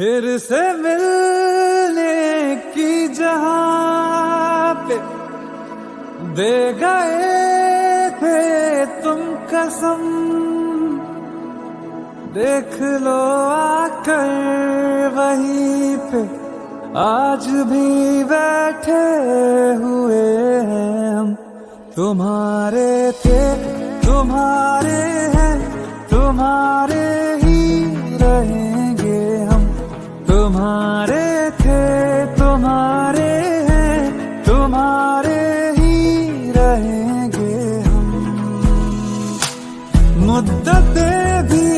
फिर से मिलने की जहां पे दे गए थे तुम कसम, देख लो आकर वहीं पे आज भी बैठे हुए हैं हम। तुम्हारे थे तुम्हारे हैं, तुम्हारे ही रहेंगे हम। तुम्हारे थे तुम्हारे हैं, तुम्हारे ही रहेंगे हम। मुद्दतें भी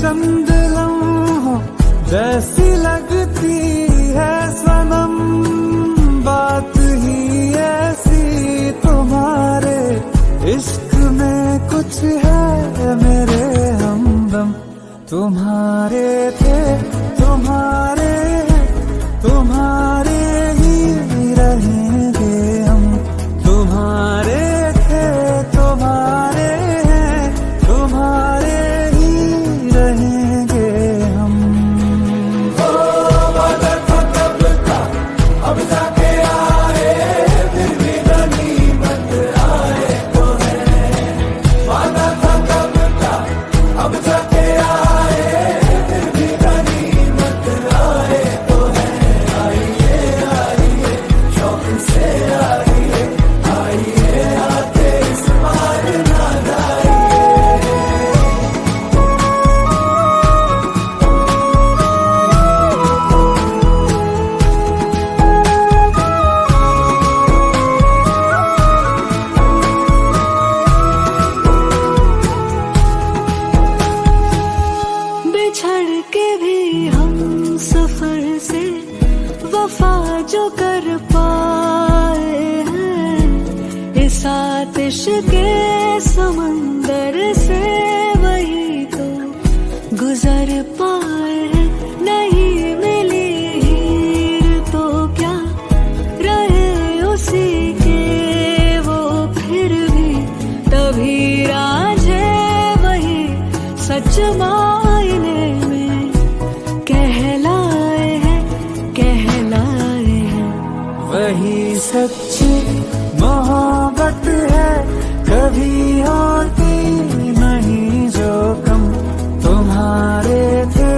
चंद लम्हों जैसी लगती है सनम, बात ही ऐसी तुम्हारे इश्क में कुछ है मेरे हमदम। तुम्हारे थे तुम्हारे हैं, तुम्हारे ही रहेंगे हम। तुम्हारे थे तुम्हारे हैं, तुम्हारे ही रहेंगे हम। ओ वादा था कब का, अब जाके आए, फिर भी गनीमत आए तो है। वादा था कब का, अब जाके आए, फिर भी गनीमत आए तो है। आइए आइए शौक से आइए, आइए आते इस बार ना जाइए। बिछड़ के भी हम सफर से वफा जो कर पाए हैं, इस आतिश के समंदर से वही तो गुजर पाए हैं। नहीं मिली हीर तो क्या रहे उसी के वो, फिर भी तभी राझे वही सच मायने में कहलाए हैं, कहलाए हैं। वही सच्ची मोहब्बत है, कभी होती नहीं जो कम। तुम्हारे थे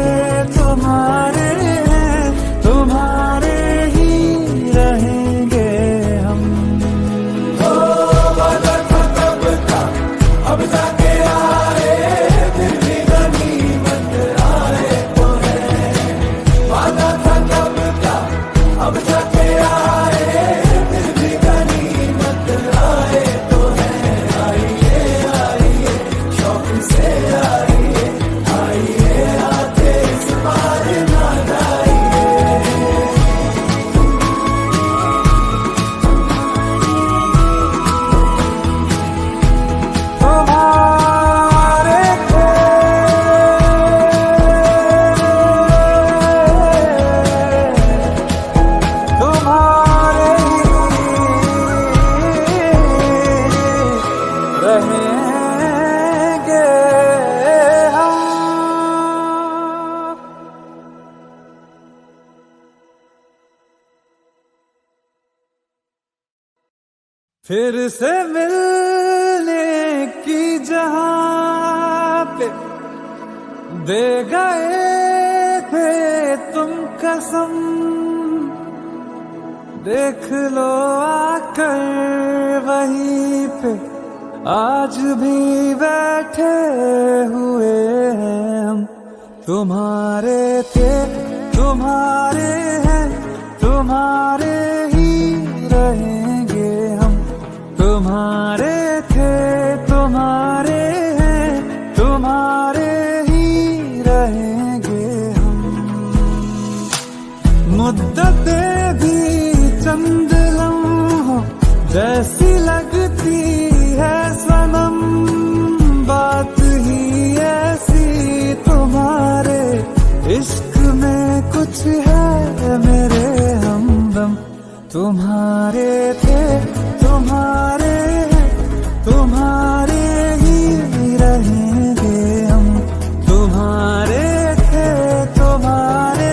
तुम्हारे हैं, तुम्हारे ही रहेंगे हम। ओ वादा था कब का, अब जाके आए, फिर भी गनीमत आए तो है। वादा था कब का, अब जाके आए, फिर भी गनीमत आए तो है। आइए आइए शौक से आइए, आइए आते इस बार ना जाइए। तुम्हारे थे तुम्हारे रहेंगे हम। फिर से मिलने की जहां पे दे गए थे तुम कसम, देख लो आकर वहीं पे आज भी बैठे हुए हैं हम। तुम्हारे थे तुम्हारे हैं, तुम्हारे ही रहेंगे हम। तुम्हारे थे तुम्हारे हैं, तुम्हारे ही रहेंगे हम। मुद्दतें भी चंद लम्हों जैसी लगती है सनम, बात ही ऐसी तुम्हारे इश्क में कुछ है मेरे हमदम। तुम्हारे थे तुम्हारे हैं, तुम्हारे ही रहेंगे हम। तुम्हारे थे तुम्हारे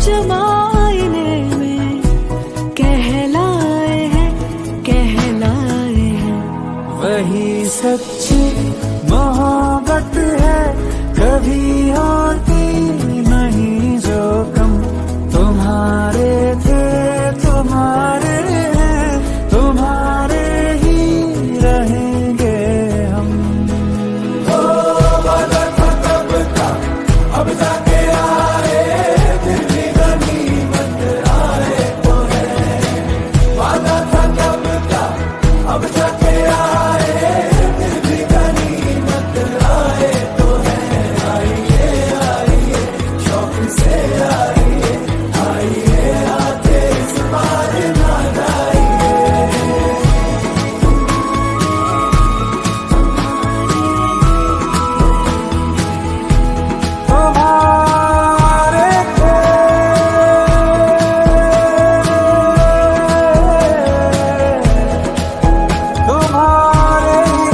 सच मायने में कहलाए हैं, कहलाए हैं। वही सच्ची मोहब्बत है, कभी होती नहीं जो कम। तुम्हारे थे, तुम्हारे हैं, तुम्हारे ही रहेंगे हम। ओ वादा था कब का, अब जाके आए, फिर भी गनीमत आए तो है। वादा था कब का, अब जाके आए, फिर भी गनीमत आए तो है। आइए आइए शौक से आइए, आइए आके इस बार ना जाइए। तुम्हारे थे, तुम्हारे ही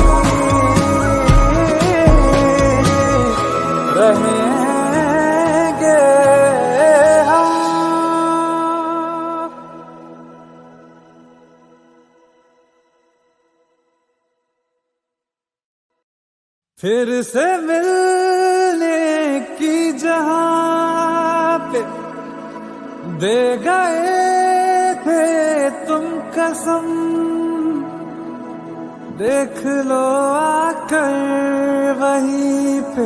रहेंगे हम। फिर से मिलने की जहां पे दे गए थे तुम कसम, देख लो आकर वहीं पे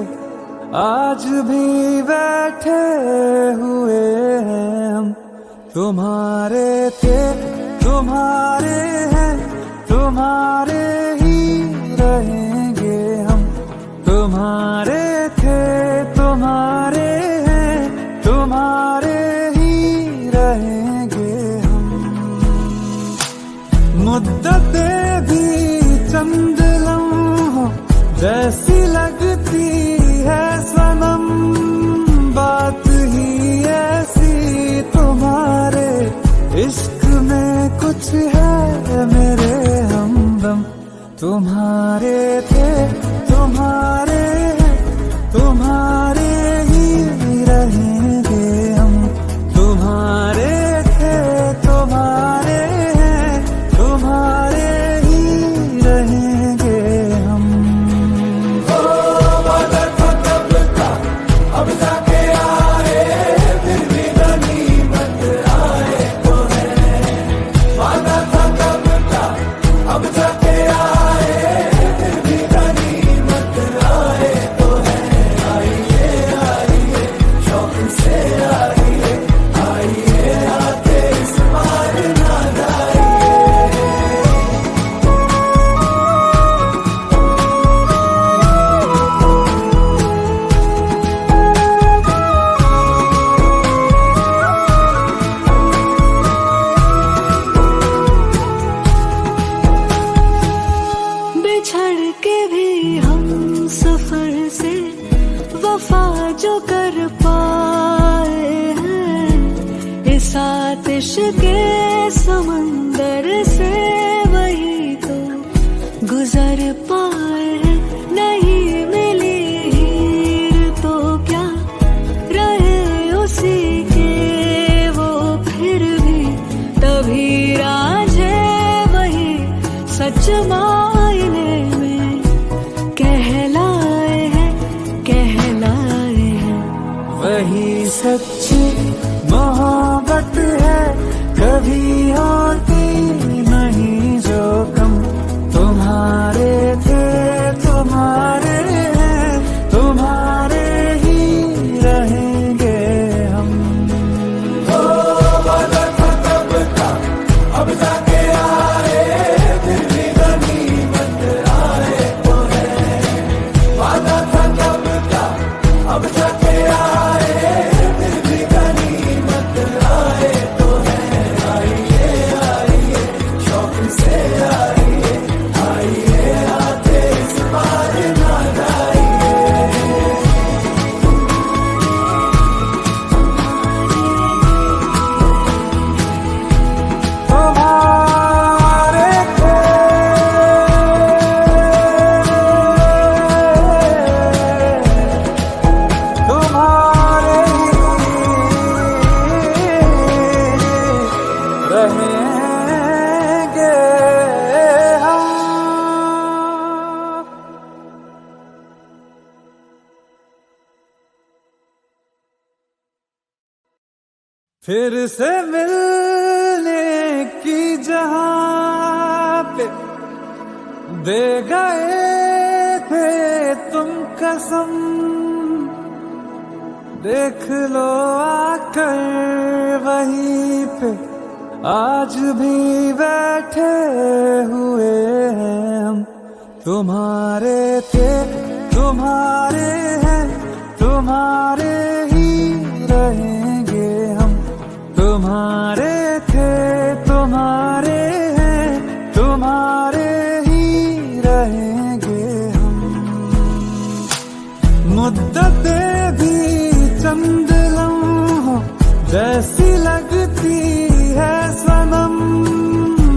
आज भी बैठे हुए हैं हम। तुम्हारे थे, तुम्हारे हैं, तुम्हारे ही रहेंगे हम। तुम्हारे थे, तुम्हारे हैं, तुम्हारे ही रहेंगे हम। मुद्दतें भी चंद लम्हों जैसी लगती है सनम, बात ही ऐसी तुम्हारे इश्क में कुछ है मेरे हमदम। तुम्हारे थे, तुम्हारे हैं, तुम्हारे ही रहेंगे हम। तुम्हारे थे, तुम्हारे हैं, तुम्हारे ही रहेंगे हम। ओ वादा था कब का, अब जाके आए, फिर भी गनीमत आए तो है। वादा था कब का, अब जाके आए, फिर भी गनीमत आए तो है। आइए आइए शौक से आइए, आइए आके इस बार ना जाइए। बिछड़ के भी हम सफर से वफा जो कर पाए हैं, इस आतिश के समंदर से वही तो गुजर पाए हैं। नहीं मिली हीर तो क्या रहे उसी के वो फिर भी, तभी रांझे वही सच मायने में कहलाए हैं, कहलाए हैं। वही सच्ची मोहब्बत है, कभी होती नहीं जो कम। तुम्हारे थे, तुम्हारे हैं, तुम्हारे ही रहेंगे हम। ओ वादा था कब का, अब जाके आए, फिर भी गनीमत आए तो है। वादा था कब का, अब जाके आए, फिर भी फिर से मिलने की जहां पे दे गए थे तुम कसम, देख लो आकर वहीं पे आज भी बैठे हुए हैं हम। तुम्हारे थे तुम्हारे हैं, तुम्हारे ही रहेंगे हम। तुम्हारे थे तुम्हारे हैं, तुम्हारे ही रहेंगे हम। मुद्दतें भी चंद लम्हों जैसी लगती है सनम,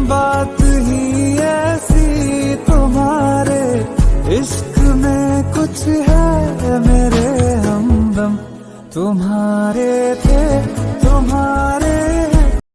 बात ही ऐसी तुम्हारे इश्क में कुछ है मेरे हमदम। तुम्हारे थे